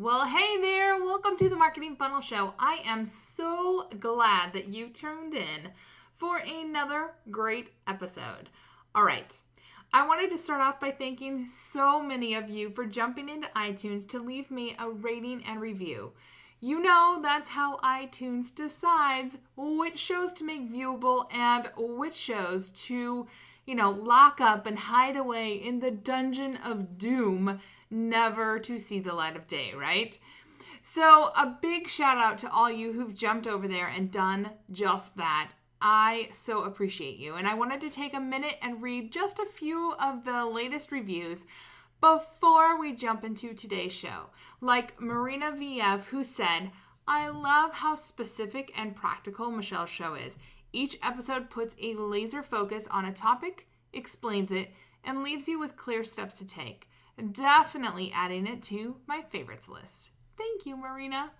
Well, hey there. Welcome to the Marketing Funnel Show. I am so glad that you tuned in for another great episode. All right. I wanted to start off by thanking so many of you for jumping into iTunes to leave me a rating and review. You know, that's how iTunes decides which shows to make viewable and which shows to, lock up and hide away in the dungeon of doom, never to see the light of day, right? So a big shout out to all you who've jumped over there and done just that. I so appreciate you. And I wanted to take a minute and read just a few of the latest reviews before we jump into today's show. Like Marina VF, who said, "I love how specific and practical Michelle's show is. Each episode puts a laser focus on a topic, explains it, and leaves you with clear steps to take. Definitely adding it to my favorites list." Thank you, Marina.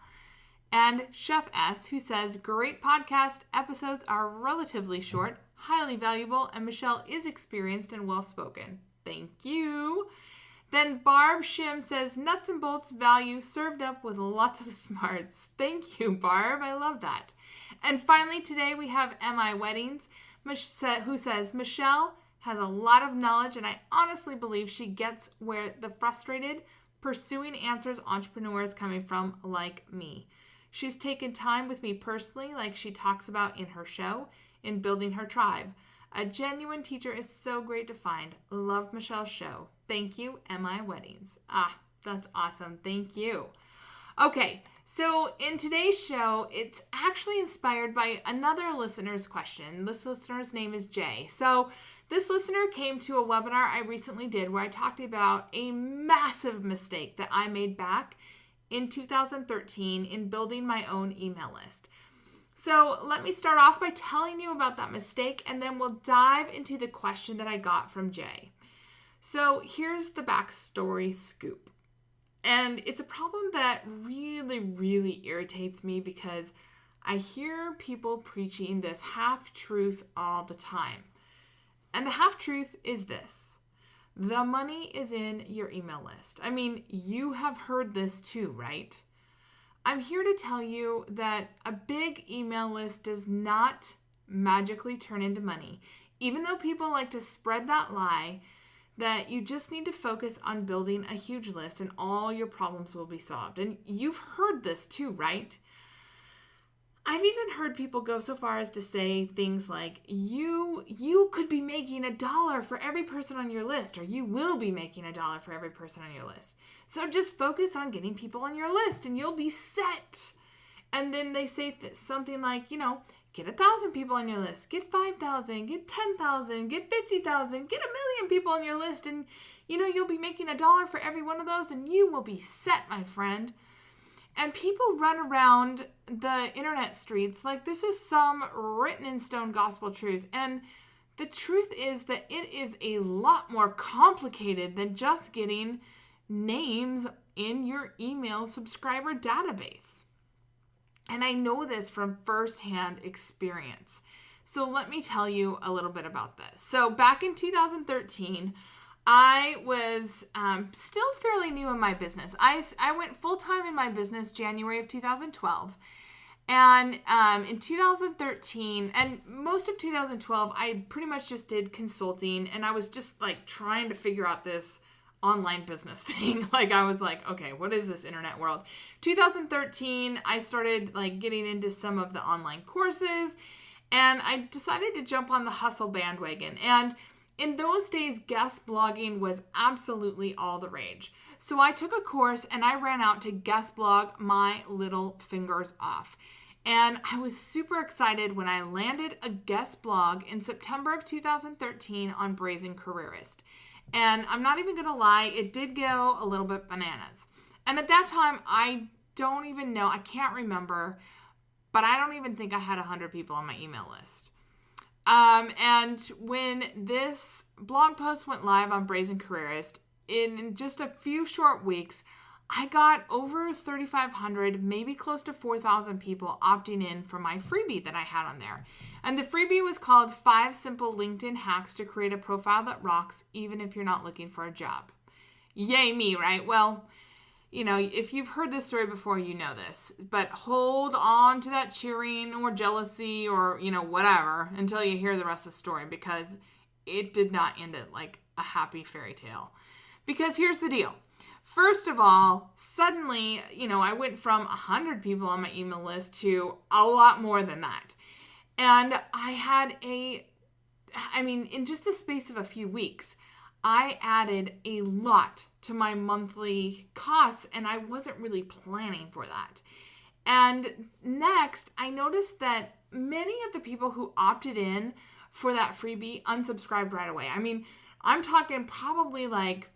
And Chef S, who says, "Great podcast. Episodes are relatively short, highly valuable, and Michelle is experienced and well-spoken." Thank you. Then Barb Shim says, "Nuts and bolts value served up with lots of smarts." Thank you, Barb. I love that. And finally, today we have MI Weddings, who says, "Michelle has a lot of knowledge, and I honestly believe she gets where the frustrated, pursuing answers entrepreneurs coming from, like me. She's taken time with me personally, like she talks about in her show, in building her tribe. A genuine teacher is so great to find. Love Michelle's show. Thank you, MI Weddings." That's awesome. Thank you. Okay, so in today's show, it's actually inspired by another listener's question. This listener's name is Jay. So this listener came to a webinar I recently did where I talked about a massive mistake that I made back in 2013 in building my own email list. So let me start off by telling you about that mistake, and then we'll dive into the question that I got from Jay. So here's the backstory scoop. And it's a problem that really, really irritates me because I hear people preaching this half-truth all the time. And the half-truth is this: the money is in your email list. I mean, you have heard this too, right? I'm here to tell you that a big email list does not magically turn into money, even though people like to spread that lie that you just need to focus on building a huge list and all your problems will be solved. And you've heard this too, right? I've even heard people go so far as to say things like, you could be making $1 for every person on your list, or you will be making $1 for every person on your list. So just focus on getting people on your list and you'll be set. And then they say something like, get 1,000 people on your list, get 5,000, get 10,000, get 50,000, get 1,000,000 people on your list. And, you'll be making $1 for every one of those and you will be set, my friend. And people run around the internet streets like this is some written in stone gospel truth. And the truth is that it is a lot more complicated than just getting names in your email subscriber database. And I know this from firsthand experience. So let me tell you a little bit about this. So back in 2013, I was still fairly new in my business. I went full-time in my business January of 2012. And in 2013, and most of 2012, I pretty much just did consulting. And I was just like trying to figure out this online business thing. Like I was like, okay, what is this internet world? 2013, I started like getting into some of the online courses. And I decided to jump on the hustle bandwagon. And in those days, guest blogging was absolutely all the rage. So I took a course and I ran out to guest blog my little fingers off. And I was super excited when I landed a guest blog in September of 2013 on Brazen Careerist. And I'm not even going to lie, it did go a little bit bananas. And at that time, I don't even know, I can't remember, but I don't even think I had 100 people on my email list. And when this blog post went live on Brazen Careerist, in just a few short weeks, I got over 3,500, maybe close to 4,000 people opting in for my freebie that I had on there. And the freebie was called 5 Simple LinkedIn Hacks to Create a Profile That Rocks, Even If You're Not Looking for a Job. Yay me, right? Well, if you've heard this story before, you know this, but hold on to that cheering or jealousy or, whatever until you hear the rest of the story, because it did not end it like a happy fairy tale. Because here's the deal. First of all, suddenly, I went from 100 people on my email list to a lot more than that. And I had in just the space of a few weeks, I added a lot to my monthly costs, and I wasn't really planning for that. And next, I noticed that many of the people who opted in for that freebie unsubscribed right away. I'm talking probably like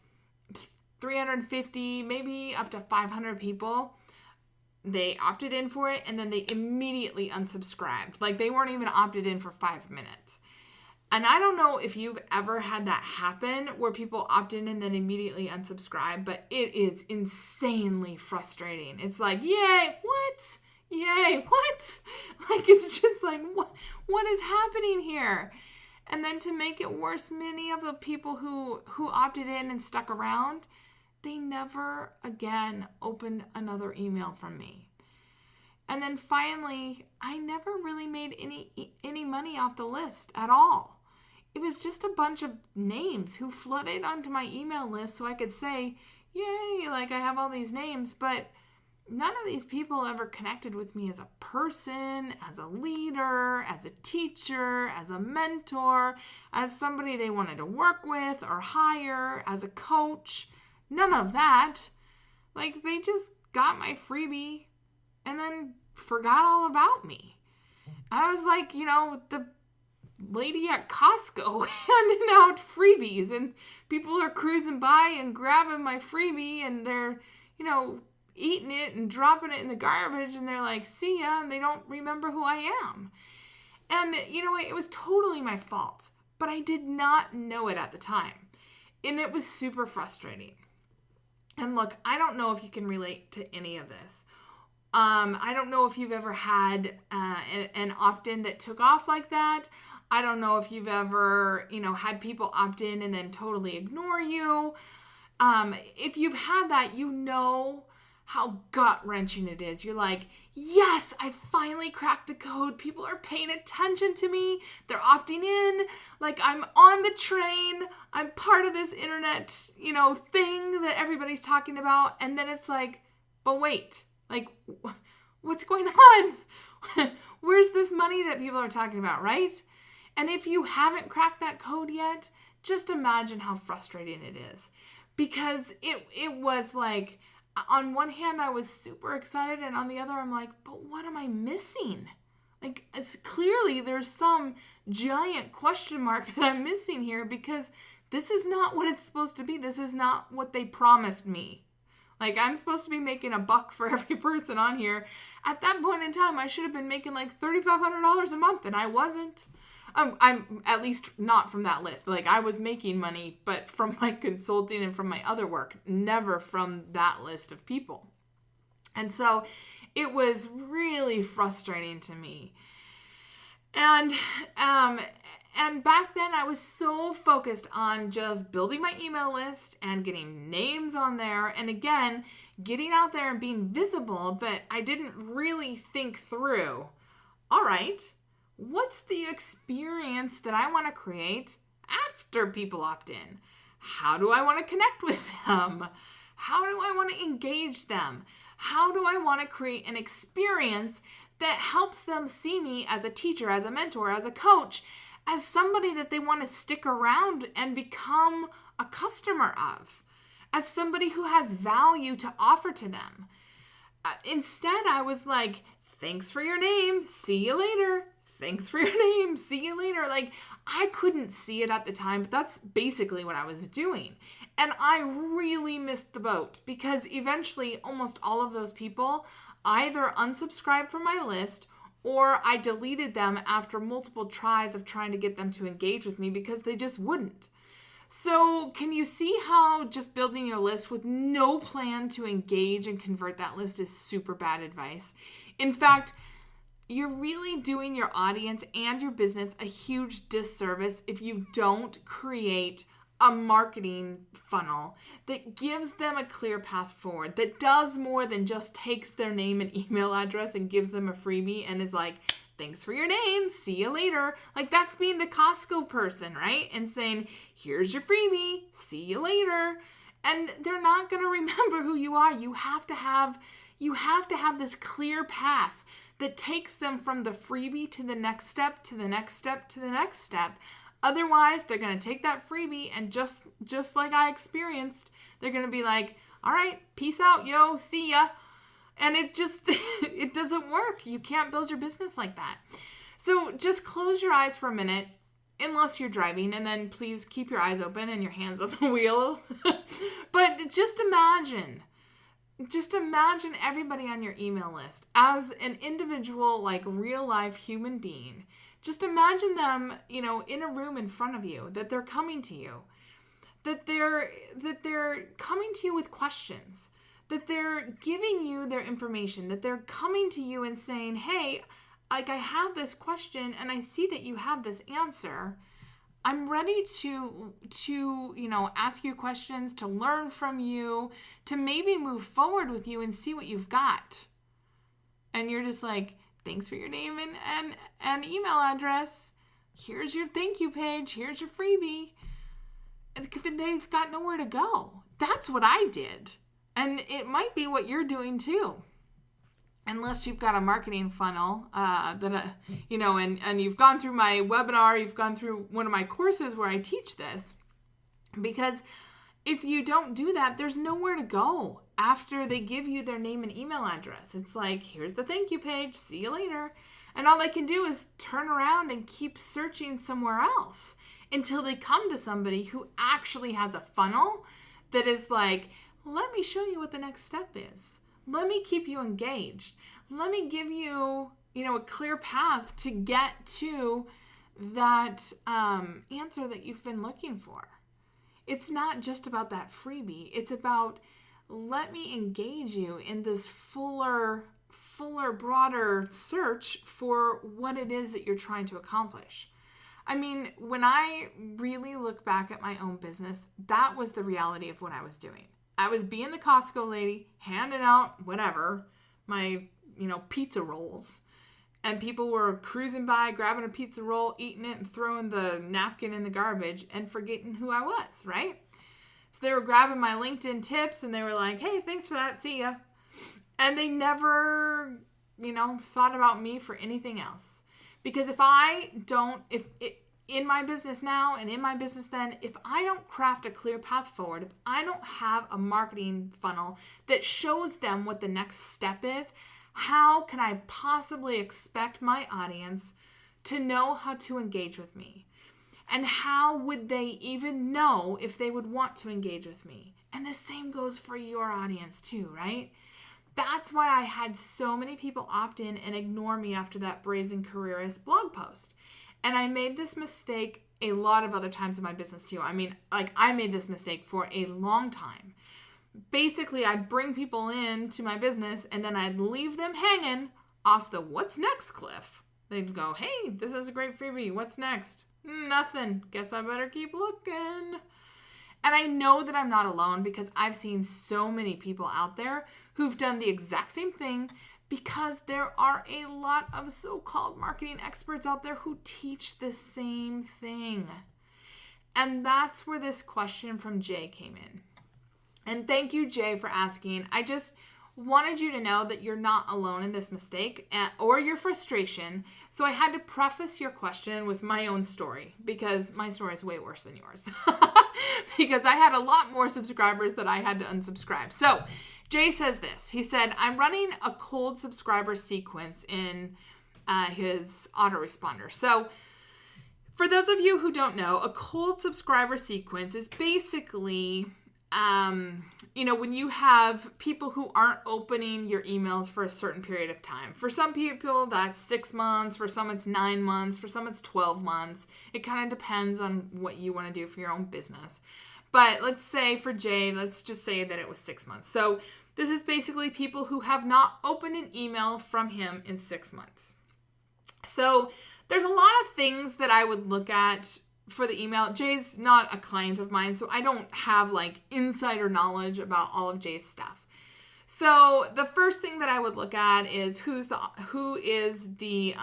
350, maybe up to 500 people. They opted in for it, and then they immediately unsubscribed. Like, they weren't even opted in for 5 minutes. And I don't know if you've ever had that happen where people opt in and then immediately unsubscribe, but it is insanely frustrating. It's like, yay, what? Yay, what? Like, it's just like, what is happening here? And then to make it worse, many of the people who opted in and stuck around, they never again opened another email from me. And then finally, I never really made any money off the list at all. It was just a bunch of names who flooded onto my email list so I could say, yay, like I have all these names, but none of these people ever connected with me as a person, as a leader, as a teacher, as a mentor, as somebody they wanted to work with or hire, as a coach. None of that. Like, they just got my freebie and then forgot all about me. I was like, the lady at Costco handing out freebies, and people are cruising by and grabbing my freebie, and they're, eating it and dropping it in the garbage, and they're like, see ya, and they don't remember who I am. And it was totally my fault, but I did not know it at the time, and it was super frustrating. And look, I don't know if you can relate to any of this. I don't know if you've ever had an opt-in that took off like that. I don't know if you've ever, had people opt in and then totally ignore you. If you've had that, you know how gut-wrenching it is. You're like, yes, I finally cracked the code. People are paying attention to me. They're opting in. Like, I'm on the train. I'm part of this internet, thing that everybody's talking about. And then it's like, but wait, like, what's going on? Where's this money that people are talking about, right? And if you haven't cracked that code yet, just imagine how frustrating it is. Because it was like, on one hand, I was super excited, and on the other, I'm like, but what am I missing? Like, it's clearly there's some giant question mark that I'm missing here, because this is not what it's supposed to be. This is not what they promised me. Like, I'm supposed to be making $1 for every person on here. At that point in time, I should have been making like $3,500 a month, and I wasn't. I'm at least not from that list. Like, I was making money, but from my consulting and from my other work, never from that list of people. And so it was really frustrating to me. And back then I was so focused on just building my email list and getting names on there. And again, getting out there and being visible, but I didn't really think through, all right, what's the experience that I want to create after people opt in? How do I want to connect with them? How do I want to engage them? How do I want to create an experience that helps them see me as a teacher, as a mentor, as a coach, as somebody that they want to stick around and become a customer of, as somebody who has value to offer to them? Instead, I was like, thanks for your name. See you later. Thanks for your name. See you later. Like, I couldn't see it at the time, but that's basically what I was doing. And I really missed the boat, because eventually almost all of those people either unsubscribed from my list, or I deleted them after multiple tries of trying to get them to engage with me, because they just wouldn't. So can you see how just building your list with no plan to engage and convert that list is super bad advice? In fact, you're really doing your audience and your business a huge disservice if you don't create a marketing funnel that gives them a clear path forward, that does more than just takes their name and email address and gives them a freebie and is like, thanks for your name, see you later. Like, that's being the Costco person, right? And saying, here's your freebie, see you later. And they're not going to remember who you are. You have to have this clear path that takes them from the freebie to the next step, to the next step, to the next step. Otherwise, they're going to take that freebie and just like I experienced, they're going to be like, all right, peace out, yo, see ya. And it doesn't work. You can't build your business like that. So just close your eyes for a minute, unless you're driving, and then please keep your eyes open and your hands on the wheel. But just imagine everybody on your email list as an individual, like real life human being. Just imagine them, in a room in front of you, that they're coming to you, that they're coming to you with questions, that they're giving you their information, that they're coming to you and saying, hey, like, I have this question and I see that you have this answer. I'm ready to ask you questions, to learn from you, to maybe move forward with you and see what you've got. And you're just like, thanks for your name and email address. Here's your thank you page. Here's your freebie. They've got nowhere to go. That's what I did. And it might be what you're doing too. Unless you've got a marketing funnel and you've gone through my webinar, you've gone through one of my courses where I teach this. Because if you don't do that, there's nowhere to go after they give you their name and email address. It's like, here's the thank you page, see you later. And all they can do is turn around and keep searching somewhere else until they come to somebody who actually has a funnel that is like, let me show you what the next step is. Let me keep you engaged. Let me give you, a clear path to get to that answer that you've been looking for. It's not just about that freebie. It's about, let me engage you in this fuller, broader search for what it is that you're trying to accomplish. I mean, when I really look back at my own business, that was the reality of what I was doing. I was being the Costco lady, handing out whatever, my, pizza rolls. And people were cruising by, grabbing a pizza roll, eating it, and throwing the napkin in the garbage and forgetting who I was, right? So they were grabbing my LinkedIn tips and they were like, hey, thanks for that, see ya. And they never, thought about me for anything else. Because in my business now and in my business then, if I don't craft a clear path forward, if I don't have a marketing funnel that shows them what the next step is, how can I possibly expect my audience to know how to engage with me? And how would they even know if they would want to engage with me? And the same goes for your audience too, right? That's why I had so many people opt in and ignore me after that Brazen Careerist blog post. And I made this mistake a lot of other times in my business too. I mean, I made this mistake for a long time. Basically, I'd bring people into my business and then I'd leave them hanging off the what's next cliff. They'd go, hey, this is a great freebie. What's next? Nothing. Guess I better keep looking. And I know that I'm not alone because I've seen so many people out there who've done the exact same thing, because there are a lot of so-called marketing experts out there who teach the same thing. And that's where this question from Jay came in. And thank you, Jay, for asking. I just wanted you to know that you're not alone in this mistake or your frustration. So I had to preface your question with my own story, because my story is way worse than yours. Because I had a lot more subscribers that I had to unsubscribe. So Jay says this. He said, I'm running a cold subscriber sequence in his autoresponder. So for those of you who don't know, a cold subscriber sequence is basically, when you have people who aren't opening your emails for a certain period of time. For some people, that's 6 months. For some, it's 9 months. For some, it's 12 months. It kind of depends on what you want to do for your own business. But let's say for Jay, let's just say that it was 6 months. So this is basically people who have not opened an email from him in 6 months. So there's a lot of things that I would look at for the email. Jay's not a client of mine, so I don't have like insider knowledge about all of Jay's stuff. So the first thing that I would look at is who has the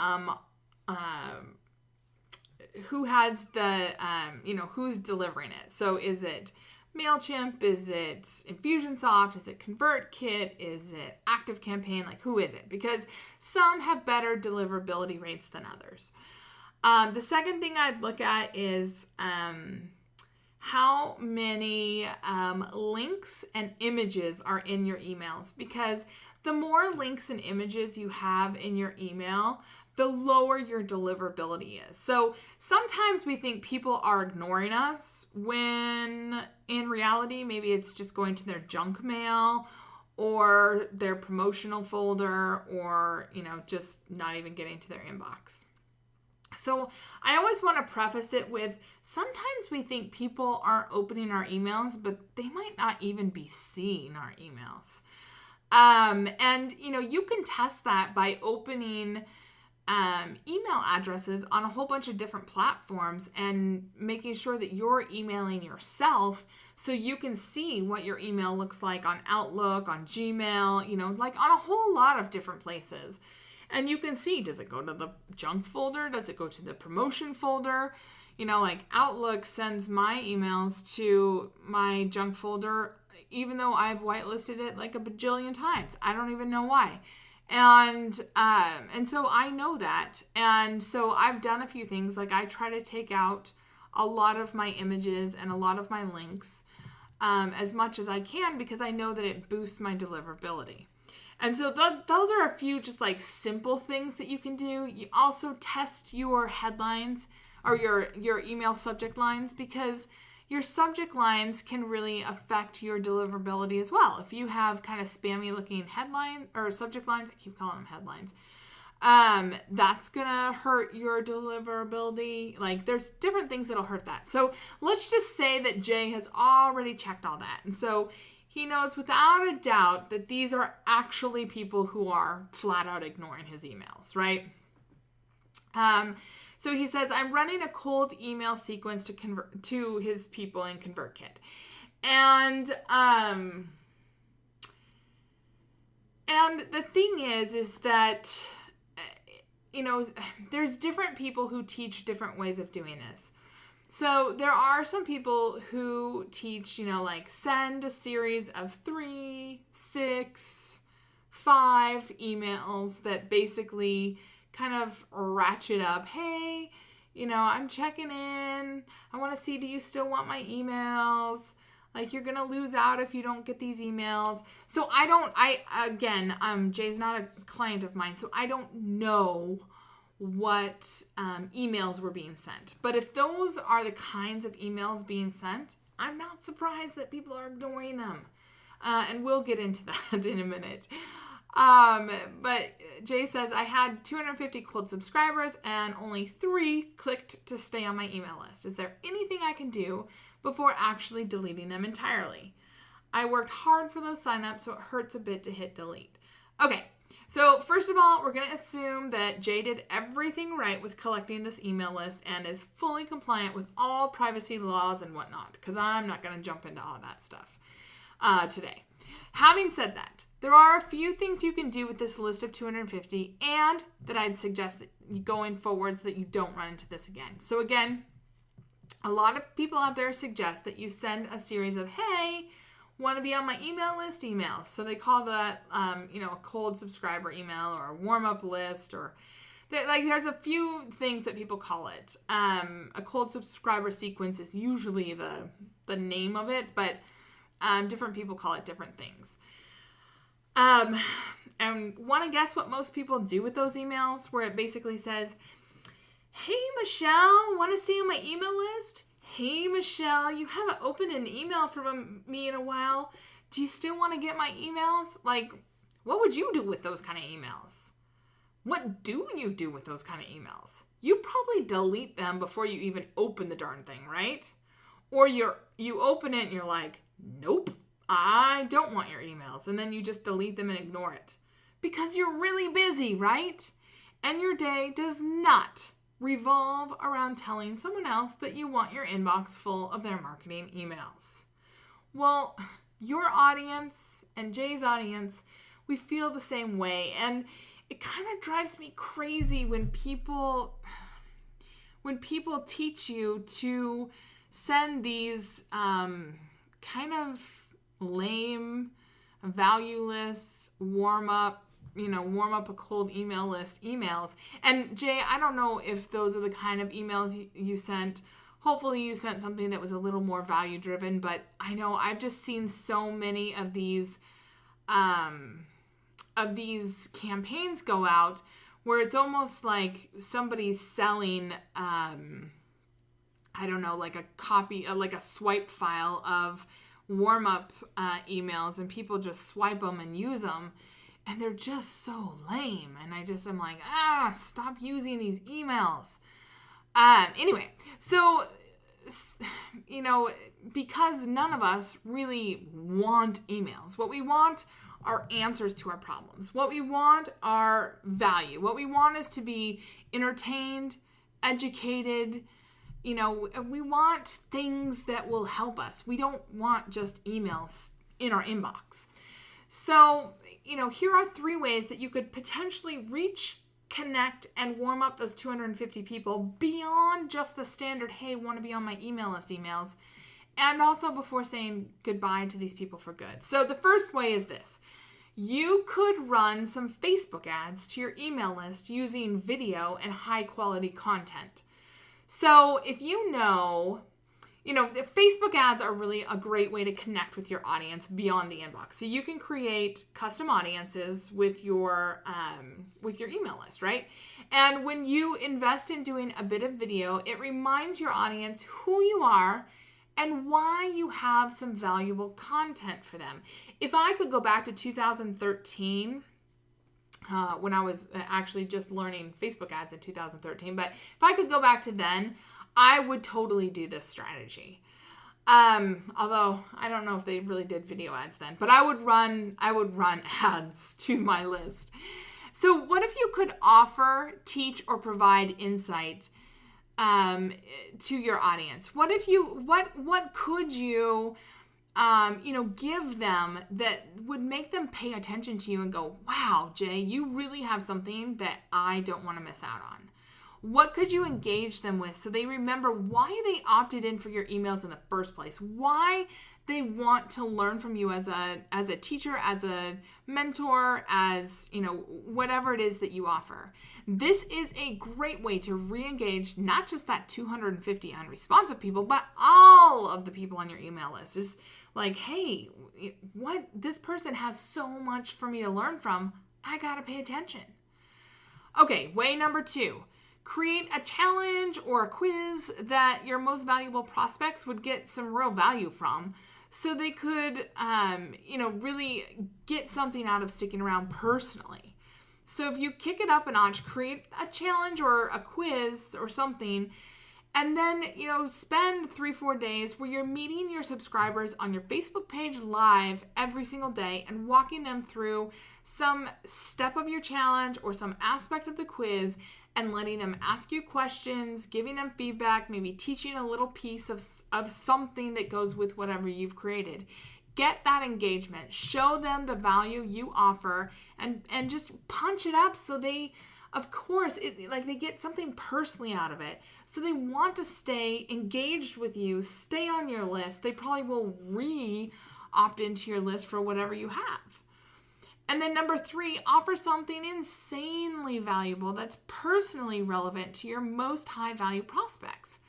who's delivering it. So is it MailChimp? Is it Infusionsoft? Is it ConvertKit? Is it ActiveCampaign? Like, who is it? Because some have better deliverability rates than others. The second thing I'd look at is how many links and images are in your emails, because the more links and images you have in your email, the lower your deliverability is. So sometimes we think people are ignoring us when in reality, maybe it's just going to their junk mail or their promotional folder, or, just not even getting to their inbox. So I always want to preface it with, sometimes we think people aren't opening our emails, but they might not even be seeing our emails. And you can test that by opening email addresses on a whole bunch of different platforms and making sure that you're emailing yourself so you can see what your email looks like on Outlook, on Gmail, like on a whole lot of different places. And you can see, does it go to the junk folder? Does it go to the promotion folder? Like Outlook sends my emails to my junk folder, even though I've whitelisted it like a bajillion times. I don't even know why. And so I know that. And so I've done a few things. Like, I try to take out a lot of my images and a lot of my links as much as I can, because I know that it boosts my deliverability. And so those are a few just like simple things that you can do. You also test your headlines or your email subject lines, because your subject lines can really affect your deliverability as well. If you have kind of spammy looking headline or subject lines, I keep calling them headlines, that's gonna hurt your deliverability. Like, there's different things that'll hurt that. So let's just say that Jay has already checked all that. And so he knows without a doubt that these are actually people who are flat out ignoring his emails, right? So he says, I'm running a cold email sequence to convert to his people in ConvertKit. And the thing is that, there's different people who teach different ways of doing this. So there are some people who teach, like send a series of 3, 6, 5 emails that basically kind of ratchet up. Hey, I'm checking in. I want to see, do you still want my emails? Like, you're going to lose out if you don't get these emails. So Jay's not a client of mine, so I don't know what emails were being sent. But if those are the kinds of emails being sent, I'm not surprised that people are ignoring them. And we'll get into that in a minute. But Jay says, I had 250 cold subscribers and only 3 clicked to stay on my email list. Is there anything I can do before actually deleting them entirely? I worked hard for those signups, so it hurts a bit to hit delete. Okay. So first of all, we're going to assume that Jay did everything right with collecting this email list and is fully compliant with all privacy laws and whatnot, because I'm not going to jump into all of that stuff today. Having said that, there are a few things you can do with this list of 250, and that I'd suggest that you going forwards that you don't run into this again. So again, a lot of people out there suggest that you send a series of, hey, want to be on my email list emails. So they call that, a cold subscriber email or a warm-up list, or there's a few things that people call it. A cold subscriber sequence is usually the name of it, but different people call it different things. And want to guess what most people do with those emails, where it basically says, hey, Michelle, want to stay on my email list? Hey, Michelle, you haven't opened an email from me in a while. Do you still want to get my emails? Like, what would you do with those kind of emails? What do you do with those kind of emails? You probably delete them before you even open the darn thing, right? Or you open it and you're like, nope, I don't want your emails. And then you just delete them and ignore it. Because you're really busy, right? And your day does not revolve around telling someone else that you want your inbox full of their marketing emails. Well, your audience and Jay's audience, we feel the same way. And it kind of drives me crazy when people teach you to send these kind of lame, valueless, warm up a cold email list emails. And Jay, I don't know if those are the kind of emails you sent. Hopefully you sent something that was a little more value driven, but I know I've just seen so many of these campaigns go out where it's almost like somebody's selling, like a copy, like a swipe file of warm-up emails, and people just swipe them and use them, and they're just so lame. And I'm like, stop using these emails. Anyway, so, because none of us really want emails. What we want are answers to our problems. What we want are value. What we want is to be entertained, educated. We want things that will help us. We don't want just emails in our inbox. So, here are 3 ways that you could potentially reach, connect, and warm up those 250 people beyond just the standard, hey, want to be on my email list emails, and also before saying goodbye to these people for good. So the first way is this. You could run some Facebook ads to your email list using video and high quality content. So if the Facebook ads are really a great way to connect with your audience beyond the inbox. So you can create custom audiences with your email list, right? And when you invest in doing a bit of video, it reminds your audience who you are and why you have some valuable content for them. If I could go back to 2013, when I was actually just learning Facebook ads in 2013, but if I could go back to then, I would totally do this strategy. Although I don't know if they really did video ads then, but I would run ads to my list. So what if you could offer, teach, or provide insight to your audience? What could you give them that would make them pay attention to you and go, wow, Jay, you really have something that I don't want to miss out on? What could you engage them with so they remember why they opted in for your emails in the first place? Why they want to learn from you as a teacher, as a mentor, as, whatever it is that you offer. This is a great way to re-engage not just that 250 unresponsive people, but all of the people on your email list. Is like, hey, this person has so much for me to learn from. I gotta pay attention. Okay, way number 2. Create a challenge or a quiz that your most valuable prospects would get some real value from, so they could, really get something out of sticking around personally. So if you kick it up a notch, create a challenge or a quiz or something, and then, spend 3-4 days where you're meeting your subscribers on your Facebook page live every single day and walking them through some step of your challenge or some aspect of the quiz, and letting them ask you questions, giving them feedback, maybe teaching a little piece of something that goes with whatever you've created. Get that engagement. Show them the value you offer, and just punch it up so they, of course, they get something personally out of it. So they want to stay engaged with you, stay on your list. They probably will opt into your list for whatever you have. And then number 3, offer something insanely valuable that's personally relevant to your most high-value prospects.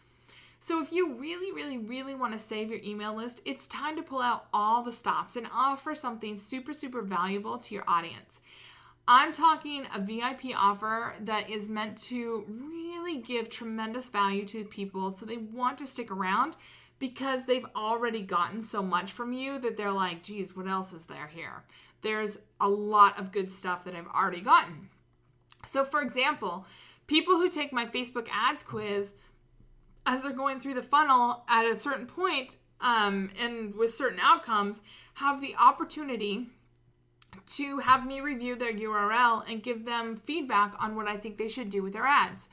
So if you really, really, really want to save your email list, it's time to pull out all the stops and offer something super, super valuable to your audience. I'm talking a VIP offer that is meant to really give tremendous value to people so they want to stick around because they've already gotten so much from you that they're like, geez, what else is there here? There's a lot of good stuff that I've already gotten. So for example, people who take my Facebook ads quiz, as they're going through the funnel at a certain point, and with certain outcomes, have the opportunity to have me review their URL and give them feedback on what I think they should do with their ads.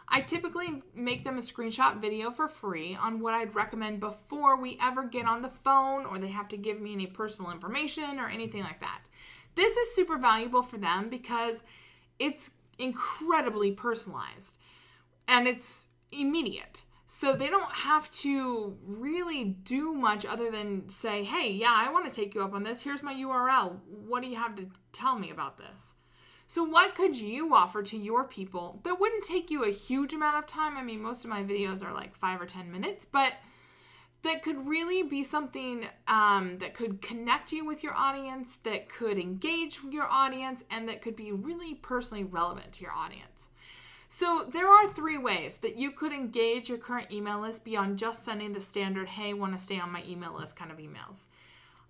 I typically make them a screenshot video for free on what I'd recommend before we ever get on the phone or they have to give me any personal information or anything like that. This is super valuable for them because it's incredibly personalized and it's immediate. So they don't have to really do much other than say, hey, yeah, I want to take you up on this. Here's my URL. What do you have to tell me about this? So what could you offer to your people that wouldn't take you a huge amount of time? I mean, most of my videos are like 5 or 10 minutes, but that could really be something that could connect you with your audience, that could engage your audience, and that could be really personally relevant to your audience. So there are 3 ways that you could engage your current email list beyond just sending the standard, hey, want to stay on my email list kind of emails.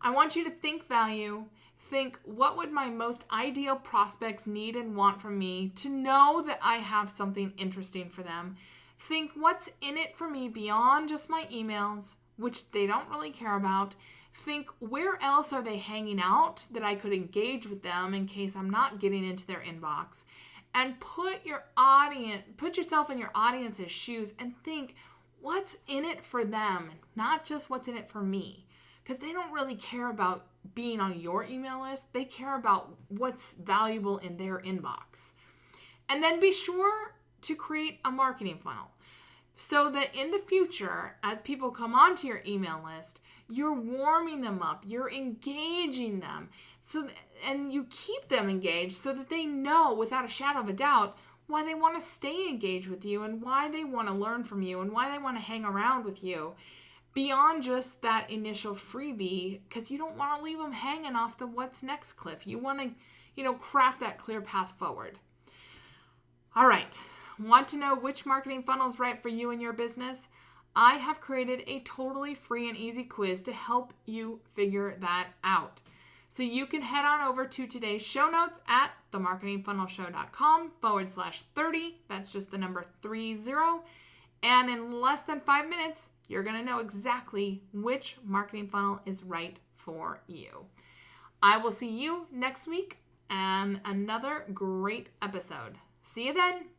I want you to think value. Think, what would my most ideal prospects need and want from me to know that I have something interesting for them? Think, what's in it for me beyond just my emails, which they don't really care about. Think, where else are they hanging out that I could engage with them in case I'm not getting into their inbox? And put yourself in your audience's shoes and think, what's in it for them, not just what's in it for me. Because they don't really care about being on your email list. They care about what's valuable in their inbox. And then be sure to create a marketing funnel so that in the future, as people come onto your email list, you're warming them up, you're engaging them, and you keep them engaged so that they know without a shadow of a doubt why they want to stay engaged with you and why they want to learn from you and why they want to hang around with you. Beyond just that initial freebie, because you don't want to leave them hanging off the what's next cliff. You want to, craft that clear path forward. All right. Want to know which marketing funnel is right for you and your business? I have created a totally free and easy quiz to help you figure that out. So you can head on over to today's show notes at themarketingfunnelshow.com/30. That's just the number 30. And in less than 5 minutes, you're going to know exactly which marketing funnel is right for you. I will see you next week and another great episode. See you then.